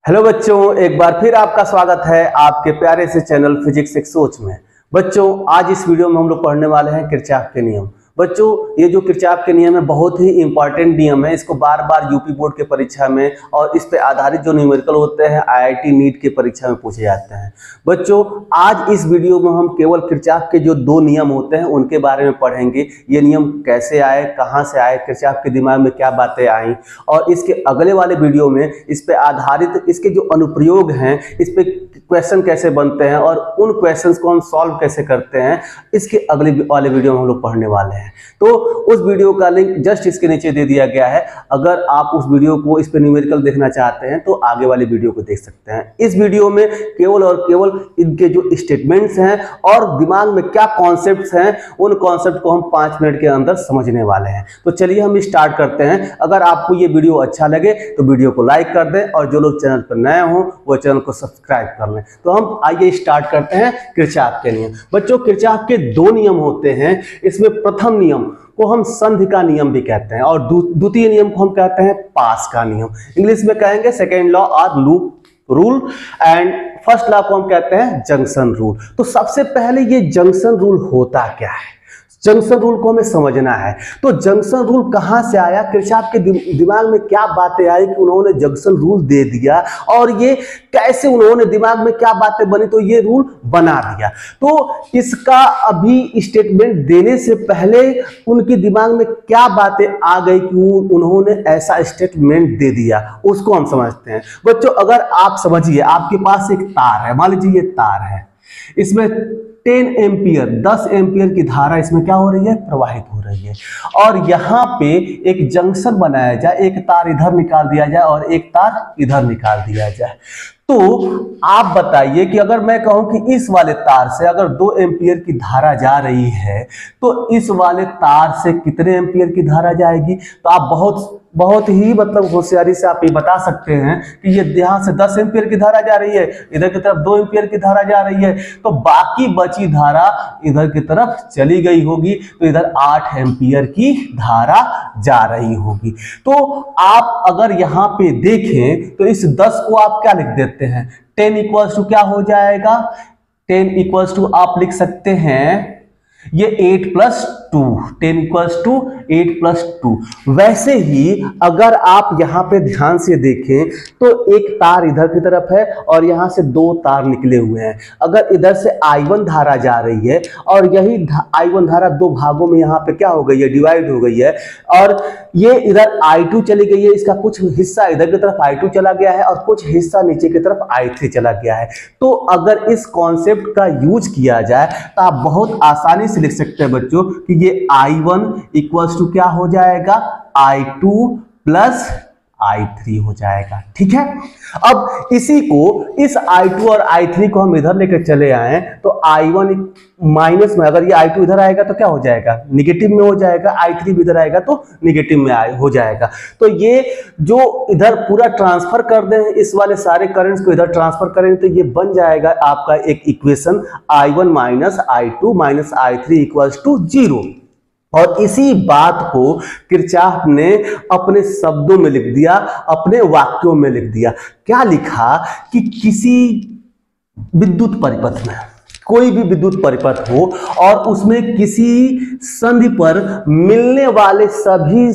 Hello बच्चों, एक बार फिर आपका स्वागत है आपके प्यारे से चैनल फिजिक्स एक सोच में। बच्चों, आज इस वीडियो में हम लोग पढ़ने वाले हैं किरचॉफ के नियम। बच्चों, ये जो किरचॉफ के नियम है बहुत ही इंपॉर्टेंट नियम है। इसको बार बार यूपी बोर्ड के परीक्षा में और इस पे आधारित जो न्यूमेरिकल होते हैं आईआईटी नीट के परीक्षा में पूछे जाते हैं। बच्चों, आज इस वीडियो में हम केवल किरचॉफ के जो दो नियम होते हैं उनके बारे में पढ़ेंगे। ये नियम कैसे आए, कहाँ से आए, किरचॉफ के दिमाग में क्या बातें आई, और इसके अगले वाले वीडियो में इस पे आधारित इसके जो अनुप्रयोग हैं, इस पे क्वेश्चन कैसे बनते हैं और उन क्वेश्चंस को हम सॉल्व कैसे करते हैं, इसके अगले वाले वीडियो में हम लोग पढ़ने वाले हैं। तो उस वीडियो का लिंक जस्ट इसके नीचे दे दिया गया है। अगर आप उस वीडियो को इस पे न्यूमेरिकल देखना चाहते हैं तो आगे वाले वीडियो को देख सकते हैं। इस वीडियो में केवल और केवल इनके जो स्टेटमेंट्स हैं और दिमाग में क्या कॉन्सेप्ट्स हैं, उन कॉन्सेप्ट को हम 5 मिनट के अंदर समझने वाले हैं। तो चलिए हम स्टार्ट करते हैं। अगर आपको ये वीडियो अच्छा लगे तो वीडियो को लाइक कर दें और जो लोग चैनल पर नए हों वो चैनल को सब्सक्राइब कर लें। तो हम आइए स्टार्ट करते हैं किरचॉफ के नियम। बच्चों, किरचॉफ के दो नियम होते हैं। इसमें प्रथम नियम को हम संधि का नियम भी कहते हैं और द्वितीय नियम को हम कहते हैं पास का नियम। इंग्लिश में कहेंगे सेकेंड लॉ और loop rule, and first law को हम कहते हैं जंक्शन रूल। तो सबसे पहले ये जंक्शन रूल होता क्या है, जंक्शन रूल को हमें समझना है। तो जंक्शन रूल कहां से आया, किरचॉफ के दिमाग में क्या बातें आई कि उन्होंने जंक्शन रूल दे दिया, और ये कैसे उन्होंने दिमाग में क्या बातें बनी तो ये रूल बना दिया। तो इसका अभी स्टेटमेंट देने से पहले उनके दिमाग में क्या बातें आ गई कि उन्होंने ऐसा स्टेटमेंट दे दिया, उसको हम समझते हैं। बच्चों, अगर आप समझिए, आपके पास एक तार है, मान लीजिए ये तार है, इसमें 10 एम्पियर 10 एम्पियर की धारा इसमें क्या हो रही है, प्रवाहित हो रही है। और यहाँ पे एक जंक्शन बनाया जाए, एक तार इधर निकाल दिया जाए और एक तार इधर निकाल दिया जाए। तो आप बताइए कि अगर मैं कहूं कि इस वाले तार से अगर 2 एम्पियर की धारा जा रही है तो इस वाले तार से कितने एम्पियर की धारा जाएगी। तो आप बहुत ही मतलब होशियारी से आप ये बता सकते हैं कि ये यहाँ से 10 एम्पियर की धारा जा रही है, इधर की तरफ 2 एम्पियर की धारा जा रही है, तो बाकी बची धारा इधर की तरफ चली गई होगी, तो इधर 8 एम्पियर की धारा जा रही होगी। तो आप अगर यहाँ पे देखें तो इस 10 को आप क्या लिख देते हैं, 10 इक्वल्स टू क्या हो जाएगा, 10 इक्वल्स टू आप लिख सकते हैं ये 8 + 2, 10 इक्वल्स टू 8 + 2। वैसे ही अगर आप यहां पे ध्यान से देखें तो एक तार इधर की तरफ है और यहां से 2 तार निकले हुए हैं। अगर इधर से I1 धारा जा रही है और यही I1 धारा 2 भागों में यहां पे क्या हो गई है, डिवाइड हो गई है, और ये इधर I2 चली गई है, इसका कुछ हिस्सा इधर की तरफ I2 चला गया है और कुछ हिस्सा नीचे की तरफ I3 चला गया है। तो अगर इस कॉन्सेप्ट का यूज किया जाए तो आप बहुत आसानी से लिख सकते हैं बच्चों कि ये I1 इक्वल्स टू क्या हो जाएगा, I2 + I3 हो जाएगा। ठीक है। अब इसी को, इस I2 और I3 को हम इधर लेकर चले आए तो I1 माइनस में, अगर ये I2 इधर आएगा तो क्या हो जाएगा, निगेटिव में हो जाएगा, I3 भी इधर आएगा तो निगेटिव में हो जाएगा। तो ये जो इधर पूरा ट्रांसफर कर दें, इस वाले सारे करंट्स को इधर ट्रांसफर करें तो ये बन जाएगा आपका एक इक्वेशन I1 - I2 - I3 = 0। और इसी बात को किरचॉफ ने अपने शब्दों में लिख दिया, अपने वाक्यों में लिख दिया। क्या लिखा कि किसी विद्युत परिपथ में, कोई भी विद्युत परिपथ हो और उसमें किसी संधि पर मिलने वाले सभी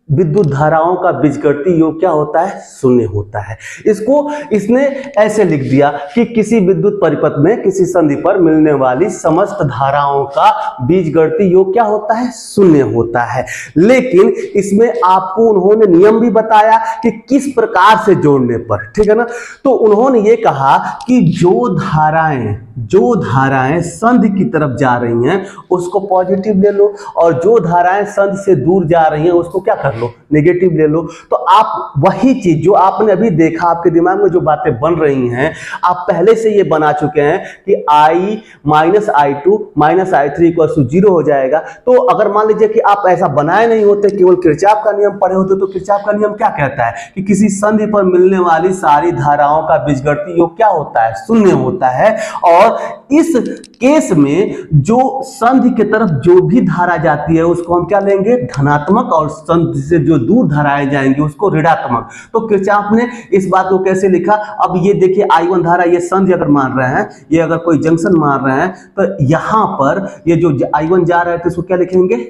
विद्युत धाराओं का बीजगणितीय योग क्या होता है, 0 होता है। इसको इसने ऐसे लिख दिया कि किसी विद्युत परिपथ में किसी संधि पर मिलने वाली समस्त धाराओं का बीजगणितीय योग क्या होता है, 0 होता है। लेकिन इसमें आपको उन्होंने नियम भी बताया कि किस प्रकार से जोड़ने पर, ठीक है ना। तो उन्होंने ये कहा कि जो धाराएं संधि की तरफ जा रही हैं उसको पॉजिटिव ले लो, और जो धाराएं संधि से दूर जा रही हैं उसको क्या कर लो, नेगेटिव ले लो। तो आप वही चीज जो आपने अभी देखा, आपके दिमाग में जो बातें बन रही हैं, आप पहले से ये बना चुके हैं कि I - I2 - I3 = 0 हो जाएगा। तो अगर मान लीजिए कि आप ऐसा बनाए नहीं होते, केवल किरचॉफ का नियम पढ़े होते, तो किरचॉफ का नियम क्या कहता है कि किसी संधि पर मिलने वाली सारी धाराओं का बीजगणितीय योग क्या होता है, 0 होता है। और इस केस में जो संधि की तरफ जो भी धारा जाती है उसको हम क्या लेंगे, धनात्मक, और संधि से जो दूर धाराएं जाएंगी उसको ऋणात्मक। तो किरचॉफ ने इस बात को कैसे लिखा, अब ये देखिए I1 धारा, ये संधि अगर मान रहे हैं, ये अगर कोई जंक्शन मान रहे हैं, तो यहां पर ये जो I1 जा रहा है तो इसको क्या लिखेंगे,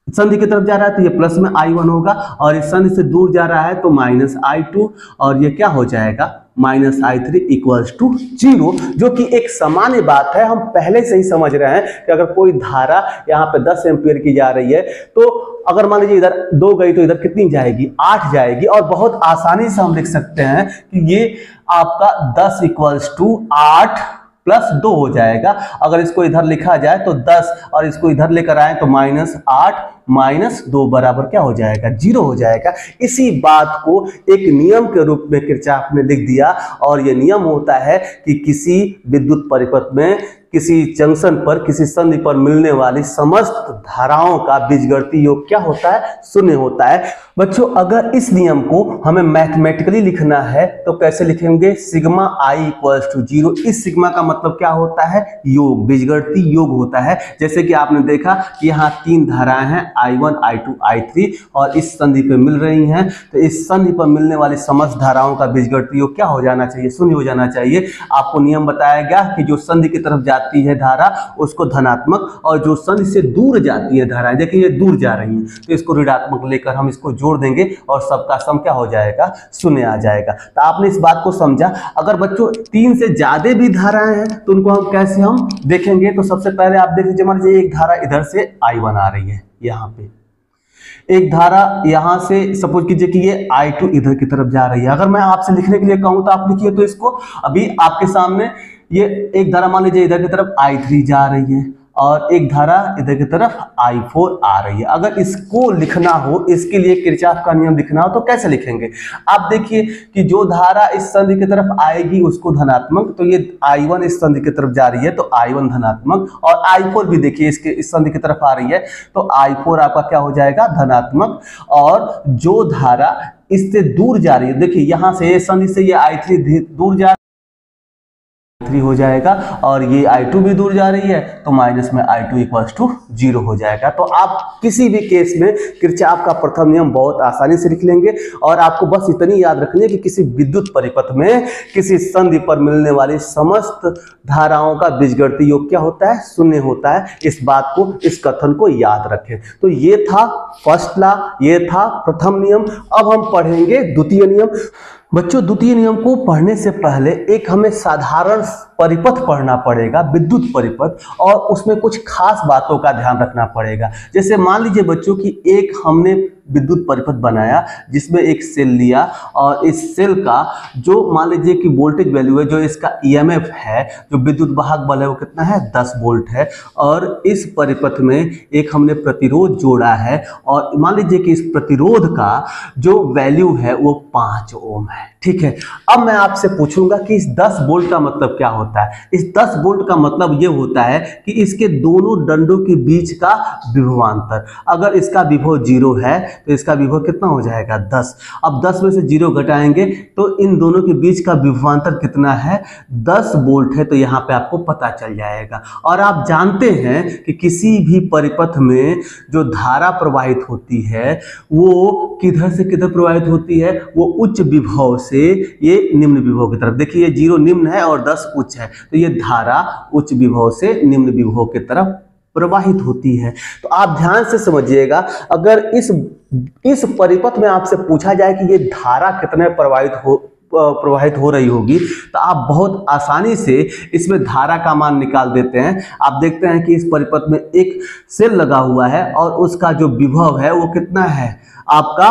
संधि की तरफ जा रहा है तो ये प्लस में I1 होगा, और इस संधि से दूर जा रहा है तो माइनस I2, और ये क्या हो जाएगा माइनस I3 इक्वल्स टू 0, जो कि एक सामान्य बात है। हम पहले से ही समझ रहे हैं कि अगर कोई धारा यहाँ पे 10 एम्पियर की जा रही है तो अगर मान लीजिए इधर 2 गई तो इधर कितनी जाएगी, 8 जाएगी, और बहुत आसानी से हम लिख सकते हैं कि ये आपका 10 इक्वल्स टू 8 प्लस 2 हो जाएगा। अगर इसको इधर लिखा जाए तो 10 और इसको इधर लेकर आए तो माइनस 8 माइनस 2 बराबर क्या हो जाएगा, 0 हो जाएगा। इसी बात को एक नियम के रूप में किरचॉफ ने लिख दिया, और ये नियम होता है कि किसी विद्युत परिपथ में, किसी जंक्शन पर, किसी संधि पर मिलने वाली समस्त धाराओं का बीजगणितीय योग क्या होता है, 0 होता है। बच्चों अगर इस नियम को हमें मैथमेटिकली लिखना है तो कैसे लिखेंगे, सिग्मा I इक्वल्स टू 0। इस सिग्मा का मतलब क्या होता है, योग, बीजगणितीय योग होता है। जैसे कि आपने देखा कि यहाँ 3 धाराएं हैं I1 I2 I3 और इस संधि पे मिल रही हैं, तो इस संधि पर मिलने वाली समस्त धाराओं का बीजगणितीय योग क्या हो जाना चाहिए, 0 हो जाना चाहिए। आपको नियम बताया गया कि जो संधि की तरफ जाती है धारा उसको धनात्मक, और जो संधि से दूर जाती है धाराएं, देखिए ये दूर जा रही हैं तो इसको ऋणात्मक लेकर हम इसको जोड़ देंगे और सबका सम क्या हो जाएगा, 0 आ जाएगा। तो आपने इस बात को समझा। अगर बच्चों 3 से ज्यादा भी धाराएं हैं तो उनको हम कैसे हम देखेंगे, तो सबसे पहले आप देख लीजिए, मान लीजिए एक धारा इधर से I1 आ रही है, यहाँ पे एक धारा यहां से सपोज कीजिए कि ये I2 इधर की तरफ जा रही है। अगर मैं आपसे लिखने के लिए कहूं तो आप लिखिए, तो इसको अभी आपके सामने ये एक धारा मान लीजिए इधर की तरफ I3 जा रही है और एक धारा इधर की तरफ I4 आ रही है। अगर इसको लिखना हो, इसके लिए किरचॉफ का नियम लिखना हो तो कैसे लिखेंगे, आप देखिए कि जो धारा इस संधि की तरफ आएगी उसको धनात्मक, तो ये I1 इस संधि की तरफ जा रही है तो I1 धनात्मक, और I4 भी देखिए इसके इस संधि की तरफ आ रही है तो I4 आपका क्या हो जाएगा, धनात्मक। और जो धारा इससे दूर जा रही है, देखिए यहां से ये संधि से ये I3 दूर जा 3 हो जाएगा, और ये I2 भी दूर जा रही है तो माइनस में I2 इक्वल्स टू 0 हो जाएगा। तो आप किसी भी केस में किरचॉफ का प्रथम नियम बहुत आसानी से लिख लेंगे, और आपको बस इतनी याद रखनी है कि किसी विद्युत परिपथ में किसी संधि पर मिलने वाली समस्त धाराओं का बीजगणितीय योग क्या होता है, 0 होता है। इस बात को, इस कथन को याद रखें। तो ये था फर्स्ट लॉ, ये था प्रथम नियम। अब हम पढ़ेंगे द्वितीय नियम। बच्चों द्वितीय नियम को पढ़ने से पहले एक हमें साधारण परिपथ पढ़ना पड़ेगा, विद्युत परिपथ, और उसमें कुछ खास बातों का ध्यान रखना पड़ेगा। जैसे मान लीजिए बच्चों कि एक हमने विद्युत परिपथ बनाया जिसमें एक सेल लिया, और इस सेल का जो मान लीजिए कि वोल्टेज वैल्यू है, जो इसका ईएमएफ है, जो विद्युत वाहक बल है, वो कितना है, 10 वोल्ट है। और इस परिपथ में एक हमने प्रतिरोध जोड़ा है, और मान लीजिए कि इस प्रतिरोध का जो वैल्यू है वो 5 ओम है। ठीक है, अब मैं आपसे पूछूंगा कि इस 10 वोल्ट का मतलब क्या होता है। इस 10 वोल्ट का मतलब ये होता है कि इसके दोनों दंडों के बीच का विभवांतर, अगर इसका विभव 0 है तो इसका विभव कितना हो जाएगा, 10। अब 10 में से 0 घटाएंगे तो इन दोनों के बीच का विभवांतर कितना है, 10 वोल्ट है। तो यहाँ पे आपको पता चल जाएगा। और आप जानते हैं कि किसी भी परिपथ में जो धारा प्रवाहित होती है वो किधर से किधर प्रवाहित होती है, वो उच्च विभव से ये निम्न विभव की तरफ। देखिए ये 0 निम्न है और 10 उच्च है, तो ये धारा उच्च विभव से निम्न विभव की तरफ प्रवाहित होती है। तो आप ध्यान से समझिएगा, अगर इस परिपथ में आपसे पूछा जाए कि ये धारा कितने प्रवाहित हो रही होगी, तो आप बहुत आसानी से इसमें धारा का मान निकाल देते हैं। आप देखते हैं कि इस परिपथ में एक सेल लगा हुआ है और उसका जो विभव है वो कितना है, आपका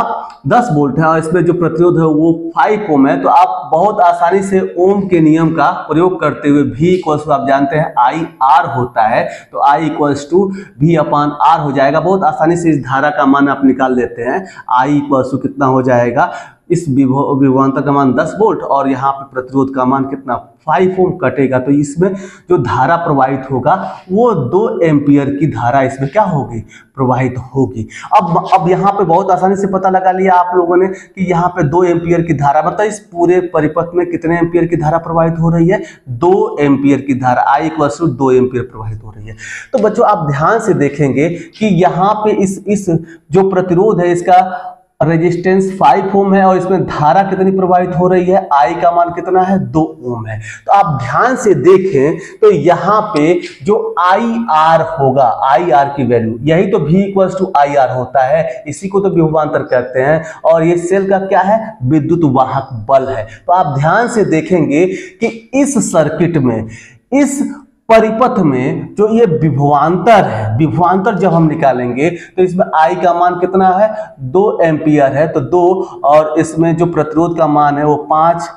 10 वोल्ट है, और इसमें जो प्रतिरोध है वो 5 ओम है। तो आप बहुत आसानी से ओम के नियम का प्रयोग करते हुए V इक्वल्स टू, आप जानते हैं आई आर होता है, तो I equals to V upon R हो जाएगा। बहुत आसानी से इस धारा का मान आप निकाल लेते हैं। I इक्वल्स टू कितना हो जाएगा, इस विभवांतर का मान 10 वोल्ट और यहाँ पे प्रतिरोध का मान कितना 5 ओम कटेगा, तो इसमें जो धारा प्रवाहित होगा वो 2 एम्पियर की धारा इसमें क्या होगी, प्रवाहित होगी। अब यहाँ पे बहुत आसानी से पता लगा लिया आप लोगों ने कि यहाँ पे 2 एम्पियर की धारा, मतलब इस पूरे परिपथ में कितने एम्पियर की धारा प्रवाहित हो रही है, 2 एम्पियर की धारा, I = 2 एम्पियर प्रवाहित हो रही है। तो बच्चों आप ध्यान से देखेंगे कि यहाँ पे इस जो प्रतिरोध है इसका रेजिस्टेंस 5 ओम है और इसमें धारा कितनी प्रवाहित हो रही है, I का मान कितना है, 2 ओम है। तो आप ध्यान से देखें तो यहाँ पे जो IR होगा, IR की वैल्यू, यही तो V = IR होता है, इसी को तो विभवांतर कहते हैं। और ये सेल का क्या है, विद्युत वाहक बल है। तो आप ध्यान से देखेंगे कि इस सर्किट में, इस परिपथ में जो ये विभवांतर है, विभवांतर जब हम निकालेंगे तो इसमें I का मान कितना है, 2 एम्पियर है, तो 2 और इसमें जो प्रतिरोध का मान है वो 5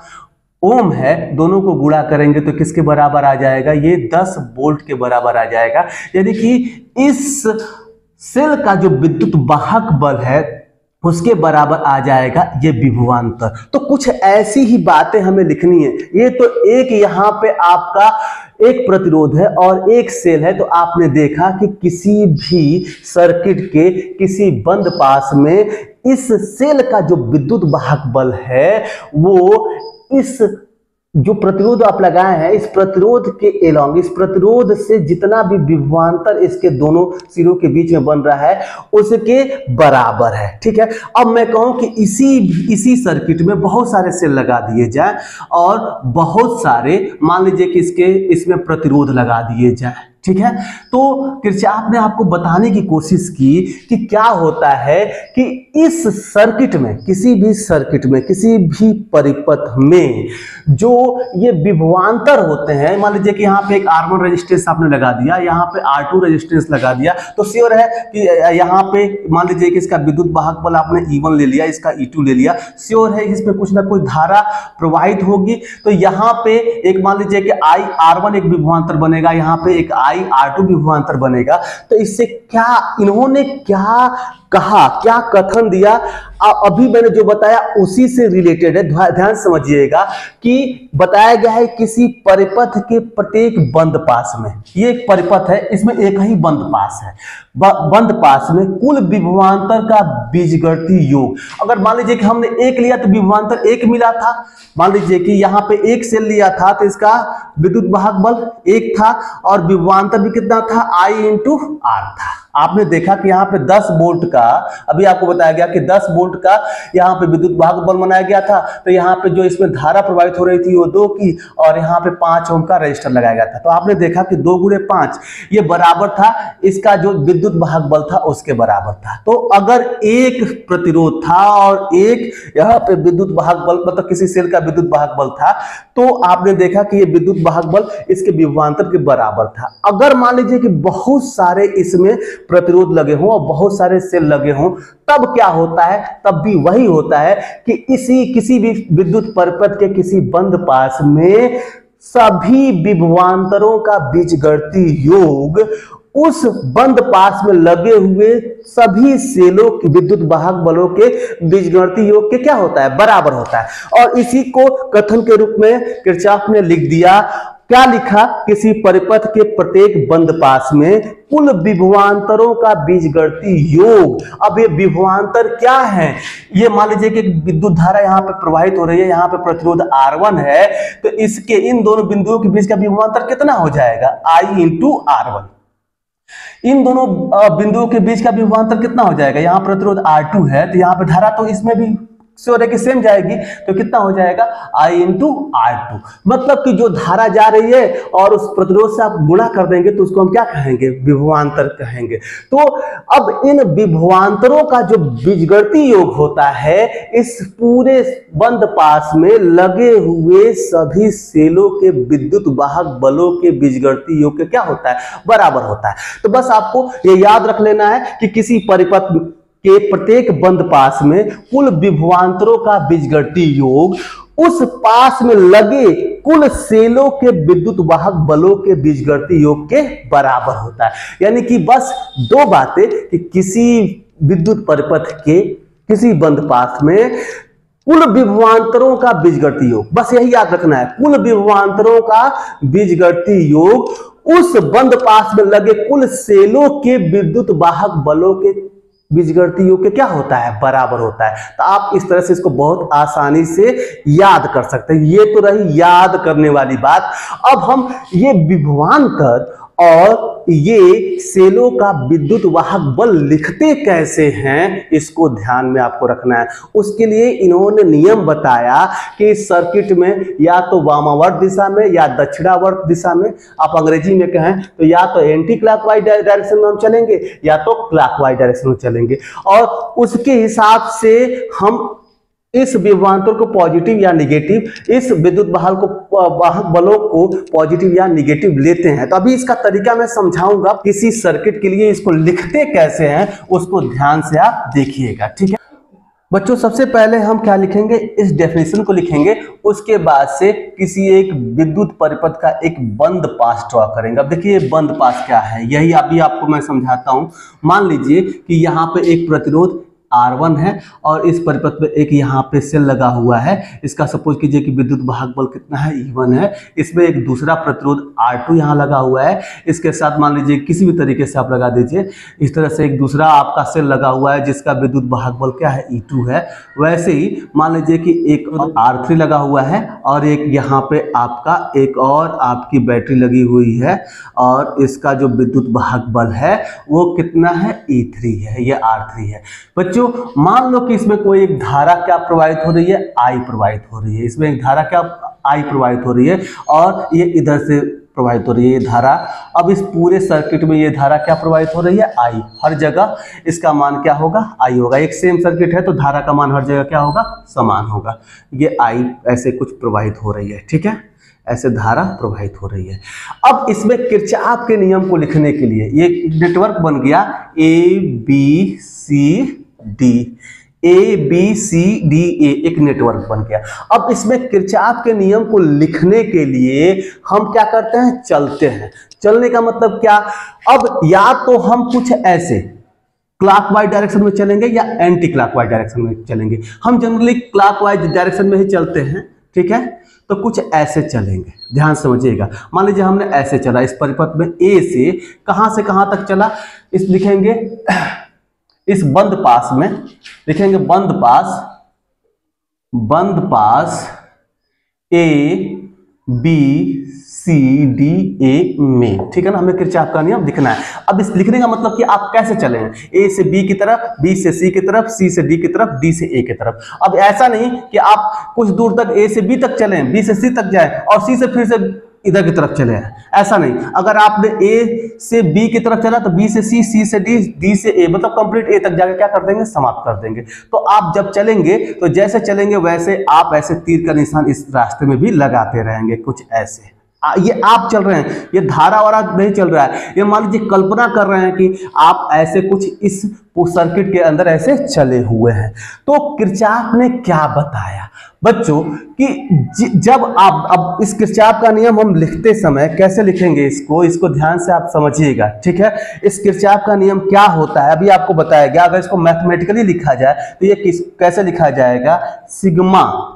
ओम है, दोनों को गुणा करेंगे तो किसके बराबर आ जाएगा, ये 10 वोल्ट के बराबर आ जाएगा। यानी कि इस सेल का जो विद्युत वाहक बल है उसके बराबर आ जाएगा ये विभवांतर। तो कुछ ऐसी ही बातें हमें लिखनी है। ये तो एक यहाँ पे आपका एक प्रतिरोध है और एक सेल है, तो आपने देखा कि किसी भी सर्किट के किसी बंद पास में इस सेल का जो विद्युत वाहक बल है वो इस जो प्रतिरोध आप लगाए हैं, इस प्रतिरोध के एलॉन्ग, इस प्रतिरोध से जितना भी विभवांतर इसके दोनों सिरों के बीच में बन रहा है उसके बराबर है। ठीक है, अब मैं कहूं कि इसी सर्किट में बहुत सारे सेल लगा दिए जाए और बहुत सारे, मान लीजिए कि इसमें प्रतिरोध लगा दिए जाए। ठीक है, तो किरचॉफ ने आपको बताने की कोशिश की कि क्या होता है कि इस सर्किट में, किसी भी सर्किट में, किसी भी परिपथ में जो ये विभवांतर होते हैं, मान लीजिए कि यहाँ पे एक R1 रेजिस्टेंस आपने लगा दिया, यहाँ पे R2 रेजिस्टेंस लगा दिया, तो श्योर है कि यहाँ पे मान लीजिए कि इसका विद्युत वाहक बल आपने E1 ले लिया, इसका E2 ले लिया, श्योर है इसमें कुछ ना कुछ धारा प्रवाहित होगी। तो यहाँ पे एक मान लीजिए कि R1 एक विभवांतर बनेगा, यहाँ पे एक R2 विभवांतर बनेगा। तो इससे क्या इन्होंने क्या कहा, क्या कथन दिया, अभी मैंने जो बताया उसी से रिलेटेड है। ध्यान समझिएगा कि बताया गया है किसी परिपथ के प्रत्येक बंद पास में, ये एक परिपथ है, इसमें एक ही बंद पास है, बंद पास में कुल विभवांतर का बीजगणितीय योग। अगर मान लीजिए कि हमने एक लिया तो विभवांतर 1 मिला था, मान लीजिए कि यहाँ पे एक सेल लिया था तो इसका विद्युत वाहक बल 1 था और विभवांतर भी कितना था, I × R था। आपने देखा कि यहाँ पे 10 वोल्ट का, अभी आपको बताया गया कि 10 वोल्ट का यहाँ पे विद्युत वाहक बल बनाया गया था, तो यहाँ पे जो इसमें धारा प्रवाहित हो रही थी वो 2 की और यहाँ पे 5 ओम का रजिस्टर लगाया गया था। तो आपने देखा कि 2 × 5 ये बराबर था इसका जो विद्युत वाहक बल था उसके बराबर था। तो अगर एक प्रतिरोध था और एक यहाँ पे विद्युत वाहक बल, मतलब किसी सेल का विद्युत वाहक बल था, तो आपने देखा कि ये विद्युत वाहक बल इसके विभवांतर के बराबर था। अगर मान लीजिए कि बहुत सारे इसमें प्रतिरोध लगे हों और बहुत सारे सेल लगे हों, तब क्या होता है, तब भी वही होता है कि किसी भी विद्युत परिपथ के किसी बंद पास में सभी विभवांतरों का बीजगणितीय योग उस बंद पास में लगे हुए सभी सेलों की विद्युत वाहक बलों के बीजगणितीय योग के क्या होता है, बराबर होता है। और इसी को कथन के रूप में किरचॉफ ने लिख दिया। क्या लिखा, किसी परिपथ के प्रत्येक बंद पास में कुल विभवांतरों का बीजगणितीय योग। अब ये विभवांतर क्या है, ये मान लीजिए कि विद्युत धारा यहाँ पे प्रवाहित हो रही है, यहाँ पे प्रतिरोध R1 है, तो इसके इन दोनों बिंदुओं के बीच का विभवांतर कितना हो जाएगा, I × R1। इन दोनों बिंदुओं के बीच का विभवांतर कितना हो जाएगा, यहाँ प्रतिरोध R2 है तो यहाँ पे धारा तो इसमें भी श्योर है कि सेम जाएगी, तो कितना हो जाएगा, I × R2। मतलब कि जो धारा जा रही है और उस प्रतिरोध से आप गुणा कर देंगे तो उसको हम क्या कहेंगे, विभवांतर कहेंगे। तो अब इन विभवांतरों का जो बीजगणितीय योग होता है इस पूरे बंद पास में लगे हुए सभी सेलों के विद्युत वाहक बलों के बीजगणितीय योग के क्या होता है, बराबर होता है। तो बस आपको ये याद रख लेना है कि किसी परिपथ के प्रत्येक बंद पास में कुल विभवांतरों का बीजगणितीय योग उस पास में लगे कुल सेलों के विद्युत वाहक बलों के बीजगणितीय योग के बराबर होता है। यानी कि बस 2 बातें कि किसी विद्युत परिपथ के किसी बंद पास में कुल विभवांतरों का बीजगणितीय योग, बस यही याद रखना है, कुल विभवांतरों का बीजगणितीय योग उस बंद पास में लगे कुल सेलों के विद्युत वाहक बलों के बीजगणितीय योग के क्या होता है, बराबर होता है। तो आप इस तरह से इसको बहुत आसानी से याद कर सकते हैं। ये तो रही याद करने वाली बात। अब हम ये विभवांतर और ये सेलों का विद्युत वाहक बल लिखते कैसे हैं, इसको ध्यान में आपको रखना है। उसके लिए इन्होंने नियम बताया कि इस सर्किट में या तो वामावर्त दिशा में या दक्षिणावर्त दिशा में, आप अंग्रेजी में कहें तो या तो एंटी क्लॉकवाइज डायरेक्शन में हम चलेंगे या तो क्लॉकवाइज डायरेक्शन में चलेंगे, और उसके हिसाब से हम इस विभवांतर को पॉजिटिव या निगेटिव, इस विद्युत वाहक बलों को पॉजिटिव या निगेटिव लेते हैं। तो अभी इसका तरीका मैं समझाऊंगा, किसी सर्किट के लिए इसको लिखते कैसे हैं उसको ध्यान से आप देखिएगा, ठीक है बच्चों। सबसे पहले हम क्या लिखेंगे, इस डेफिनेशन को लिखेंगे, उसके बाद से किसी एक विद्युत परिपथ का एक बंद पास ड्रॉ करेंगे। अब देखिए बंद पास क्या है, यही अभी आपको मैं समझाता हूं। मान लीजिए कि यहाँ पे एक प्रतिरोध R1 है और इस परिपथ में एक यहाँ पे सेल लगा हुआ है। इसका सपोज कीजिए कि विद्युत वाहक बल कितना है, E1 है। इसमें एक दूसरा प्रतिरोध R2 यहाँ लगा हुआ है। इसके साथ मान लीजिए किसी भी तरीके से आप लगा दीजिए, इस तरह से एक दूसरा आपका सेल लगा हुआ है जिसका विद्युत वाहक बल क्या है, E2 है। वैसे ही मान लीजिए कि एक R3 लगा हुआ है और एक यहाँ पे आपका एक और आपकी बैटरी लगी हुई है और इसका जो विद्युत वाहक बल है वो कितना है, E3 है, ये R3 है। बच्चों मान लो कि इसमें कोई एक धारा क्या प्रवाहित हो रही है, I प्रवाहित हो रही है। इसमें एक धारा क्या I प्रवाहित हो रही है और ये इधर से प्रवाहित हो रही है ये धारा। अब इस पूरे सर्किट में ये धारा क्या प्रवाहित हो रही है, I। हर जगह इसका मान क्या होगा, I होगा। एक सेम सर्किट है तो धारा का मान हर जगह क्या होगा, समान होगा। ये I ऐसे कुछ प्रवाहित हो रही है, ठीक है, ऐसे धारा प्रवाहित हो रही है। अब इसमें किरचॉफ के नियम को लिखने के लिए ये नेटवर्क बन गया ABCD, एक नेटवर्क बन गया। अब इसमें किरचॉफ के नियम को लिखने के लिए हम क्या करते हैं, चलते हैं। चलने का मतलब क्या, अब या तो हम कुछ ऐसे क्लॉकवाइज डायरेक्शन में चलेंगे या एंटी क्लॉकवाइज डायरेक्शन में चलेंगे। हम जनरली क्लॉकवाइज डायरेक्शन में ही चलते हैं, ठीक है। तो कुछ ऐसे चलेंगे, ध्यान समझिएगा। मान लीजिए हमने ऐसे चला, इस परिपथ में A से कहां तक चला, इस लिखेंगे इस बंद पास में लिखेंगे बंद पास ABCDA में, ठीक है ना। हमें किरचॉफ का नियम लिखना है। अब इस लिखने का मतलब कि आप कैसे चलेंगे, A से B की तरफ, B से C की तरफ, C से D की तरफ, D से A की तरफ। अब ऐसा नहीं कि आप कुछ दूर तक A से B तक चलें, B से C तक जाएं और C से फिर से इधर की तरफ चले हैं, ऐसा नहीं। अगर आपने A से B की तरफ चला तो B से C, C से D, D से A, मतलब कंप्लीट A तक जाके क्या कर देंगे, समाप्त कर देंगे। तो आप जब चलेंगे तो जैसे चलेंगे वैसे आप ऐसे तीर का निशान इस रास्ते में भी लगाते रहेंगे, कुछ ऐसे। ये आप चल रहे हैं, ये धारा वारा नहीं चल रहा है। ये मान लीजिए कल्पना कर रहे हैं कि आप ऐसे कुछ इस सर्किट के अंदर ऐसे चले हुए हैं। तो किरचॉफ ने क्या बताया बच्चों कि जब आप, अब इस किरचॉफ का नियम हम लिखते समय कैसे लिखेंगे, इसको ध्यान से आप समझिएगा, ठीक है। इस किरचॉफ का नियम क्या होता है अभी आपको बताया गया। अगर इसको मैथमेटिकली लिखा जाए तो ये कैसे लिखा जाएगा, सिग्मा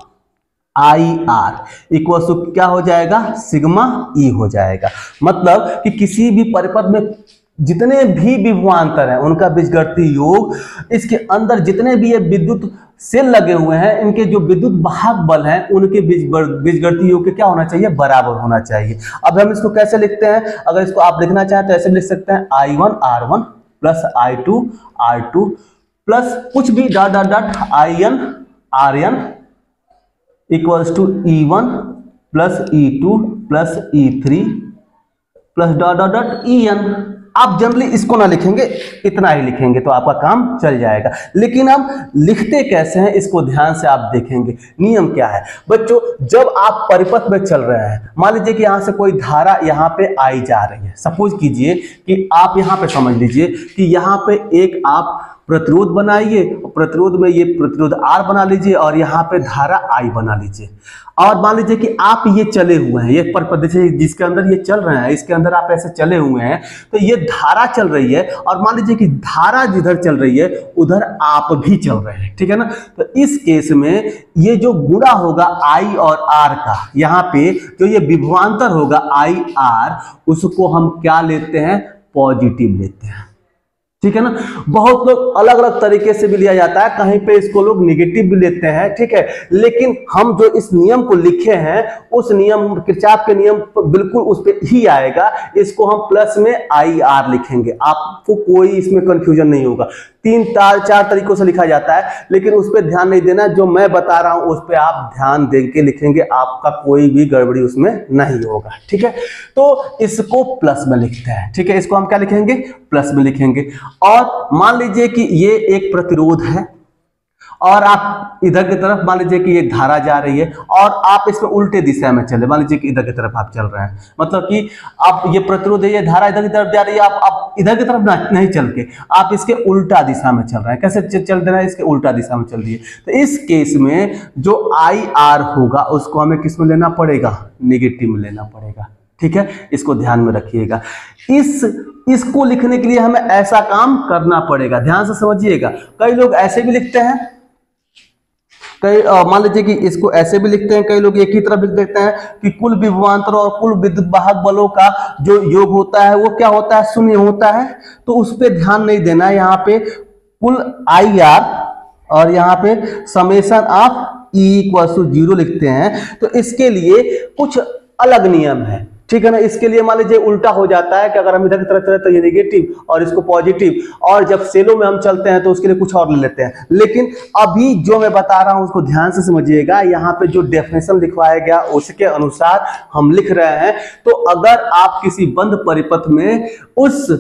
IR इक्वल टू क्या हो जाएगा, सिग्मा E हो जाएगा। मतलब कि किसी भी परिपथ में जितने भी विभवांतर हैं उनका बीजगणितीय योग, इसके अंदर जितने भी ये विद्युत सेल लगे हुए हैं इनके जो विद्युत वाहक बल हैं उनके बीजगणितीय योग के क्या होना चाहिए, बराबर होना चाहिए। अब हम इसको कैसे लिखते हैं, अगर इसको आप लिखना चाहें तो ऐसे लिख सकते हैं I1 R1 plus I2 R2 plus कुछ भी dot dot dot IN RN equals to E1 plus E2 plus E3 plus dot dot dot EN। आप जनरली इसको ना लिखेंगे, इतना ही लिखेंगे तो आपका काम चल जाएगा। लेकिन हम लिखते कैसे हैं इसको ध्यान से आप देखेंगे। नियम क्या है बच्चों, जब आप परिपथ में चल रहे हैं, मान लीजिए कि यहां से कोई धारा यहां पे आई जा रही है। सपोज कीजिए कि आप यहां पे समझ लीजिए कि यहां पे एक आप प्रतिरोध बनाइए, प्रतिरोध में ये प्रतिरोध R बना लीजिए और यहाँ पे धारा I बना लीजिए। और मान लीजिए कि आप ये चले हुए हैं, ये पर जिसके अंदर ये चल रहे हैं, इसके अंदर आप ऐसे चले हुए हैं, तो ये धारा चल रही है और मान लीजिए कि धारा जिधर चल रही है उधर आप भी चल रहे हैं, ठीक है ना। तो इस केस में ये जो गुणा होगा I और R का, यहाँ पे जो ये विभवांतर होगा IR, उसको हम क्या लेते हैं, पॉजिटिव लेते हैं, ठीक है ना। बहुत लोग अलग अलग तरीके से भी लिया जाता है, कहीं पे इसको लोग निगेटिव भी लेते हैं, ठीक है। लेकिन हम जो इस नियम को लिखे हैं उस नियम, किरचॉफ के नियम बिल्कुल उस पे ही आएगा। इसको हम प्लस में IR लिखेंगे, आपको कोई इसमें कंफ्यूजन नहीं होगा। 3-4 तरीकों से लिखा जाता है, लेकिन उस पर ध्यान नहीं देना, जो मैं बता रहा हूं उस पर आप ध्यान देके लिखेंगे, आपका कोई भी गड़बड़ी उसमें नहीं होगा, ठीक है। तो इसको प्लस में लिखते हैं, ठीक है। इसको हम क्या लिखेंगे, प्लस में लिखेंगे। और मान लीजिए कि ये एक प्रतिरोध है और आप इधर की तरफ मान लीजिए कि ये धारा जा रही है और आप इसमें उल्टे दिशा में चले, मान लीजिए कि इधर की तरफ आप चल रहे हैं, मतलब कि आप ये प्रतिरोध है, ये धारा इधर की तरफ जा रही है, आप इधर की तरफ नहीं चल के आप इसके उल्टा दिशा में चल रहे हैं। कैसे चल रहे हैं, इसके उल्टा दिशा में चल रही है। तो इस केस में जो IR होगा उसको हमें किस में लेना पड़ेगा, नेगेटिव में लेना पड़ेगा, ठीक है। इसको ध्यान में रखिएगा। इसको लिखने के लिए हमें ऐसा काम करना पड़ेगा, ध्यान से समझिएगा। कई लोग ऐसे भी लिखते हैं, कई मान लीजिए कि इसको ऐसे भी लिखते हैं, कई लोग एक ही तरफ लिख देते हैं कि कुल विभवांतर और कुल विद्युत वाहक बलों का जो योग होता है वो क्या होता है, शून्य होता है। तो उस पर ध्यान नहीं देना है। यहाँ पे कुल IR और यहाँ पे समेशन ऑफ E=0 लिखते हैं। तो इसके लिए कुछ अलग नियम है, ठीक है ना। इसके लिए मान लीजिए उल्टा हो जाता है कि अगर हम इधर की तरफ चले तो ये नेगेटिव और इसको पॉजिटिव, और जब सेलों में हम चलते हैं तो उसके लिए कुछ और ले लेते हैं। लेकिन अभी जो मैं बता रहा हूं उसको ध्यान से समझिएगा। यहाँ पे जो डेफिनेशन लिखवाया गया उसके अनुसार हम लिख रहे हैं। तो अगर आप किसी बंद परिपथ में उस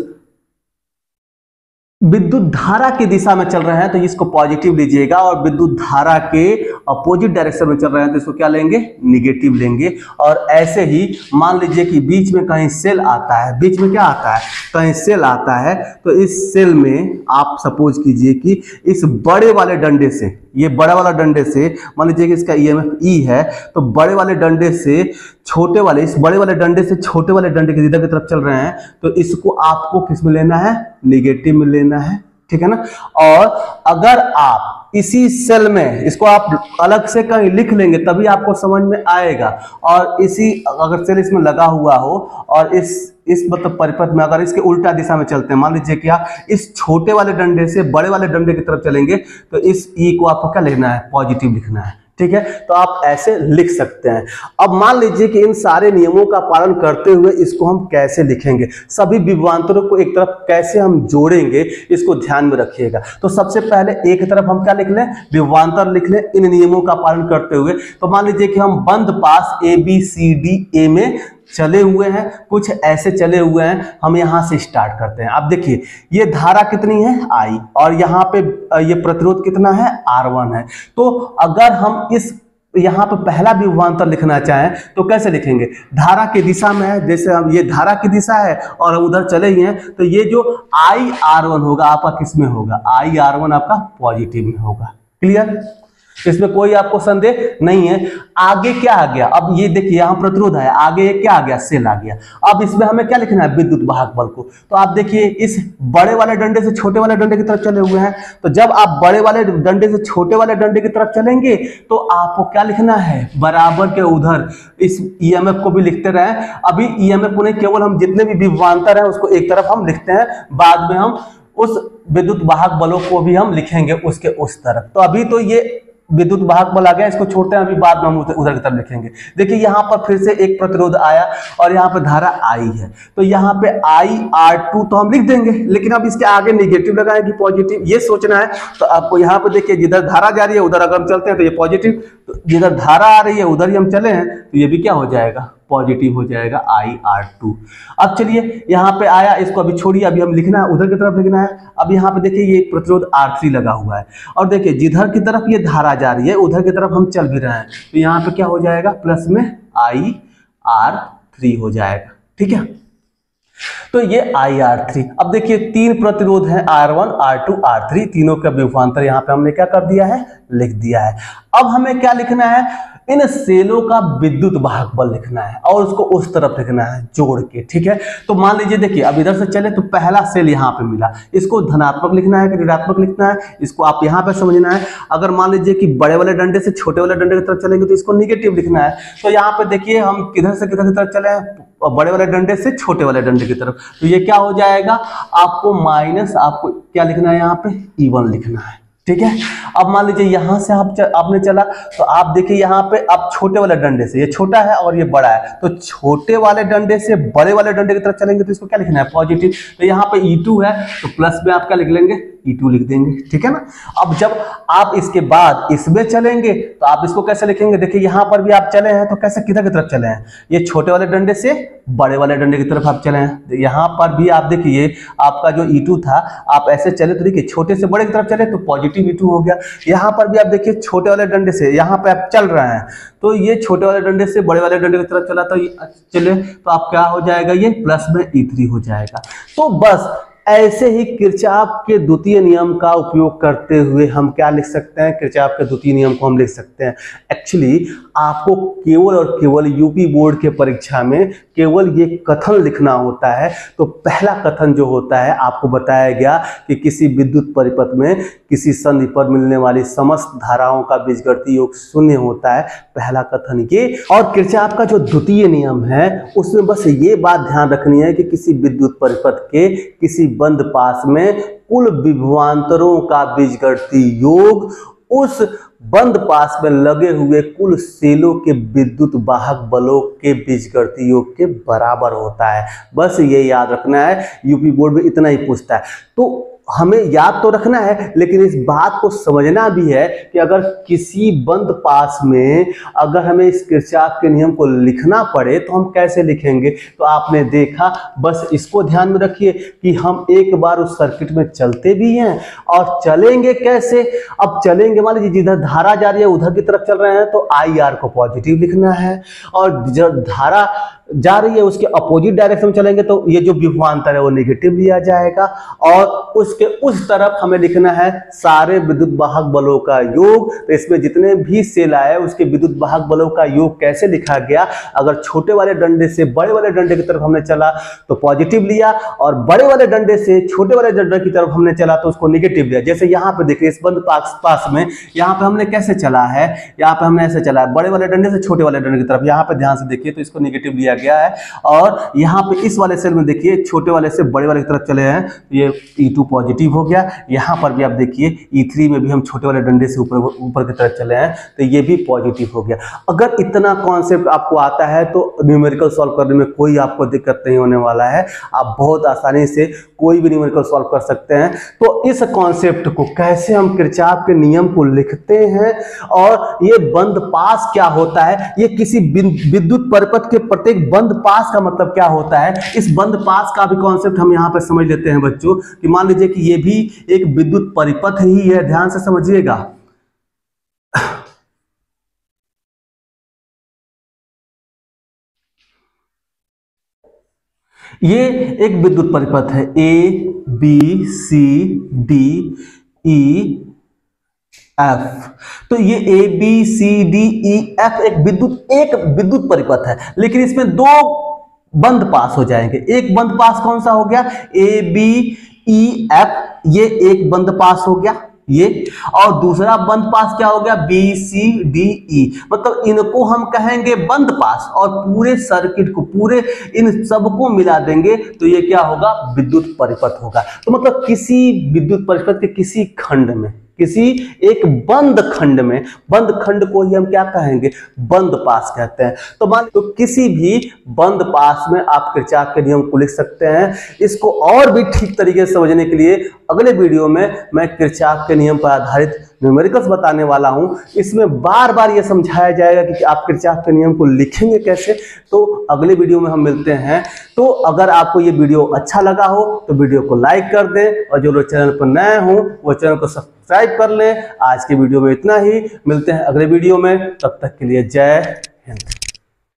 विद्युत धारा की दिशा में चल रहे हैं तो इसको पॉजिटिव लीजिएगा, और विद्युत धारा के अपोजिट डायरेक्शन में चल रहे हैं तो इसको क्या लेंगे, निगेटिव लेंगे। और ऐसे ही मान लीजिए कि बीच में कहीं सेल आता है, बीच में क्या आता है, कहीं सेल आता है, तो इस सेल में आप सपोज कीजिए कि इस बड़े वाले डंडे से, ये बड़ा वाला डंडे से मान लीजिए कि इसका EMF E है, तो बड़े वाले डंडे से छोटे वाले, इस बड़े वाले डंडे से छोटे वाले डंडे की इधर की तरफ चल रहे हैं, तो इसको आपको किस में लेना है, नेगेटिव में लेना है, ठीक है ना। और अगर आप इसी सेल में, इसको आप अलग से कहीं लिख लेंगे तभी आपको समझ में आएगा। और इसी अगर सेल इसमें लगा हुआ हो और इस मतलब परिपथ में अगर इसके उल्टा दिशा में चलते हैं, मान लीजिए कि आप इस छोटे वाले डंडे से बड़े वाले डंडे की तरफ चलेंगे, तो इस E को आपको क्या लिखना है, पॉजिटिव लिखना है, ठीक है। तो आप ऐसे लिख सकते हैं। अब मान लीजिए कि इन सारे नियमों का पालन करते हुए इसको हम कैसे लिखेंगे, सभी विभवांतरों को एक तरफ कैसे हम जोड़ेंगे, इसको ध्यान में रखिएगा। तो सबसे पहले एक तरफ हम क्या लिख लें, विभवांतर लिख लें इन नियमों का पालन करते हुए। तो मान लीजिए कि हम बंद पास ABCDA में चले हुए हैं, कुछ ऐसे चले हुए हैं। हम यहां से स्टार्ट करते हैं। आप देखिए ये धारा कितनी है, I, और यहाँ पे ये प्रतिरोध कितना है, R1 है। तो अगर हम इस यहाँ पे पहला विभवांतर लिखना चाहें तो कैसे लिखेंगे, धारा की दिशा में है, जैसे हम ये धारा की दिशा है और हम उधर चले ही हैं, तो ये जो IR1 होगा आपका किस में होगा, IR1 आपका पॉजिटिव में होगा। क्लियर, इसमें कोई आपको संदेह नहीं है। आगे क्या आ गया, अब ये देखिए यहाँ प्रतिरोध है, आगे ये क्या आ गया, सेल आ गया। अब इसमें हमें क्या लिखना है, विद्युत वाहक बल को। तो आप देखिए इस बड़े वाले डंडे से छोटे वाले डंडे की तरफ चले हुए हैं, तो जब आप बड़े वाले डंडे से छोटे वाले डंडे की तरफ चलेंगे तो आपको क्या लिखना है, बराबर के उधर इस EMF को भी लिखते रहे। अभी EMF को नहीं, केवल हम जितने भी विभवांतर है उसको एक तरफ हम लिखते हैं, बाद में हम उस विद्युत वाहक बलों को भी हम लिखेंगे उसके उस तरफ। तो अभी तो ये विद्युत वाहक बल आ गया, इसको छोड़ते हैं, अभी बाद में हम उधर की तरफ लिखेंगे। देखिए यहाँ पर फिर से एक प्रतिरोध आया और यहाँ पे धारा I है, तो यहाँ पे IR2 तो हम लिख देंगे, लेकिन अब इसके आगे नेगेटिव लगाएं कि पॉजिटिव, ये सोचना है। तो आपको यहाँ पे देखिए जिधर धारा जा रही है उधर अगर हम चलते हैं तो ये पॉजिटिव, तो जिधर धारा आ रही है उधर ही हम चले हैं तो ये भी क्या हो जाएगा, पॉजिटिव हो जाएगा, IR2। अब चलिए यहाँ पे आया, इसको अभी छोड़िए, अभी हम लिखना है उधर की तरफ लिखना है। अब यहाँ पे देखिए ये प्रतिरोध R3 लगा हुआ है और देखिए जिधर की तरफ ये धारा जा रही है उधर की तरफ हम चल भी रहे हैं, तो यहाँ पे क्या हो जाएगा, प्लस में IR3 हो जाएगा, ठीक है। तो ये IR3। अब देखिए तीन प्रतिरोध है R1, R2, R3, तीनों का विभवांतर यहाँ पे हमने क्या कर दिया है, लिख दिया है। अब हमें क्या लिखना है, इन सेलों का विद्युत वाहक बल लिखना है और उसको उस तरफ लिखना है जोड़ के, ठीक है। तो मान लीजिए देखिए अब इधर से चले तो पहला सेल यहाँ पे मिला, इसको धनात्मक लिखना है कि ऋणात्मक लिखना है, इसको आप यहाँ पे समझना है। अगर मान लीजिए कि बड़े वाले डंडे से छोटे वाले डंडे की तरफ चलेंगे तो इसको निगेटिव लिखना है। तो यहाँ पे देखिए हम किधर से किधर की तरफ चले हैं, बड़े वाले डंडे से छोटे वाले डंडे की तरफ, तो ये क्या हो जाएगा, आपको माइनस, आपको क्या लिखना है यहाँ पे, E1 लिखना है, ठीक है। अब मान लीजिए यहां से आपने चला तो आप देखिए यहाँ पे आप छोटे वाले डंडे से, ये छोटा है और ये बड़ा है, तो छोटे वाले डंडे से बड़े वाले डंडे की तरफ चलेंगे तो इसको क्या लिखना है, पॉजिटिव। तो यहाँ पे E2 है तो प्लस में आप क्या लिख लेंगे, E2 लिख देंगे, ठीक है ना। अब जब आप इसके बाद इसमें चलेंगे तो आप इसको कैसे लिखेंगे, देखिए यहाँ पर भी आप चले हैं तो कैसे, किधर की तरफ चले हैं, ये छोटे वाले डंडे से बड़े वाले डंडे की तरफ आप चले हैं। यहाँ पर भी आप देखिए आपका जो E2 था, आप ऐसे चले तो देखिए छोटे से बड़े की तरफ चले तो पॉजिटिव E2 हो गया। यहाँ पर भी आप देखिए छोटे वाले डंडे से यहाँ पे आप चल रहे हैं तो ये छोटे वाले डंडे से बड़े वाले डंडे की तरफ चला तो चले तो आप क्या हो जाएगा, ये प्लस में E3 हो जाएगा। तो बस ऐसे ही किरचॉफ के द्वितीय नियम का उपयोग करते हुए हम क्या लिख सकते हैं, किरचॉफ के द्वितीय नियम को हम लिख सकते हैं। एक्चुअली आपको केवल और केवल यूपी बोर्ड के परीक्षा में केवल ये कथन लिखना होता है। तो पहला कथन जो होता है आपको बताया गया कि किसी विद्युत परिपथ में किसी संधि पर मिलने वाली समस्त धाराओं का बीजगणितीय योग शून्य होता है, पहला कथन ये। और किरचॉफ का जो द्वितीय नियम है उसमें बस ये बात ध्यान रखनी है कि किसी विद्युत परिपथ के किसी बंद पास में कुल विभवांतरों का बीजगणितीय योग उस बंद पास में लगे हुए कुल सेलों के विद्युत वाहक बलों के बीजगणितीय योग के बराबर होता है। बस ये याद रखना है, यूपी बोर्ड में इतना ही पूछता है। तो हमें याद तो रखना है लेकिन इस बात को समझना भी है कि अगर किसी बंद पास में अगर हमें इस किरचॉफ के नियम को लिखना पड़े तो हम कैसे लिखेंगे। तो आपने देखा, बस इसको ध्यान में रखिए कि हम एक बार उस सर्किट में चलते भी हैं और चलेंगे कैसे। अब चलेंगे, मान लीजिए जिधर धारा जा रही है उधर की तरफ चल रहे हैं तो IR को पॉजिटिव लिखना है, और जब धारा जा रही है उसके अपोजिट डायरेक्शन में चलेंगे तो ये जो विभवांतर है वो नेगेटिव लिया जाएगा। और उसके उस तरफ हमें लिखना है सारे विद्युत वाहक बलों का योग। तो इसमें जितने भी सेल आए उसके विद्युत वाहक बलों का योग कैसे लिखा गया, अगर छोटे वाले डंडे से बड़े वाले डंडे की तरफ हमने चला तो पॉजिटिव लिया, और बड़े वाले डंडे से छोटे वाले डंडे की तरफ हमने चला तो उसको नेगेटिव लिया। जैसे यहाँ पे देखिए इस बंद पास में यहाँ पे हमने कैसे चला है, यहाँ पे हमने ऐसे चला है बड़े वाले डंडे से छोटे वाले डंडे की तरफ, यहाँ पे ध्यान से देखिए तो इसको नेगेटिव लिया गया है। और यहाँ पे इस वाले सेल में देखिए छोटे वाले से बड़े वाले की तरफ चले हैं तो ये E2 पॉजिटिव हो गया। यहाँ पर भी आप देखिए E3 में भी हम छोटे वाले डंडे से ऊपर की तरफ चले हैं तो ये भी पॉजिटिव हो गया। अगर इतना कॉन्सेप्ट आपको आता है तो न्यूमेरिकल सॉल्व करने में कोई आपको दिक्कत नहीं होने वाला है, आप बहुत आसानी से कोई भी न्यूमेरिकल सॉल्व कर सकते हैं। तो इस कॉन्सेप्ट को कैसे हम किरचॉफ के नियम को लिखते हैं और ये बंद पास क्या होता है, ये किसी विद्युत परिपथ के प्रत्येक बंद पास का मतलब क्या होता है, इस बंद पास का भी कॉन्सेप्ट हम यहाँ पे समझ लेते हैं बच्चों। कि मान लीजिए कि ये भी एक विद्युत परिपथ ही है, ध्यान से समझिएगा। ये एक विद्युत परिपथ है ABCDEF। तो ये ABCDEF एक विद्युत परिपथ है, लेकिन इसमें दो बंद पास हो जाएंगे। एक बंद पास कौन सा हो गया, ABEF, ये एक बंद पास हो गया ये, और दूसरा बंद पास क्या हो गया, BCDE। मतलब इनको हम कहेंगे बंद पास, और पूरे सर्किट को, पूरे इन सबको मिला देंगे तो ये क्या होगा, विद्युत परिपथ होगा। तो मतलब किसी विद्युत परिपथ के किसी खंड में, किसी एक बंद खंड में, बंद खंड को ही हम क्या कहेंगे, बंद पास कहते हैं। तो मान लो किसी भी बंद पास में आप किरचॉफ के नियम को लिख सकते हैं। इसको और भी ठीक तरीके से समझने के लिए अगले वीडियो में मैं किरचॉफ के नियम पर आधारित न्यूमेरिकल्स बताने वाला हूं। इसमें बार बार यह समझाया जाएगा कि आप किरचॉफ के नियम को लिखेंगे कैसे। तो अगले वीडियो में हम मिलते हैं। तो अगर आपको ये वीडियो अच्छा लगा हो तो वीडियो को लाइक कर दें, और जो लोग चैनल पर नए हों वो चैनल को सब्सक्राइब कर लें। आज के वीडियो में इतना ही, मिलते हैं अगले वीडियो में, तब तक के लिए जय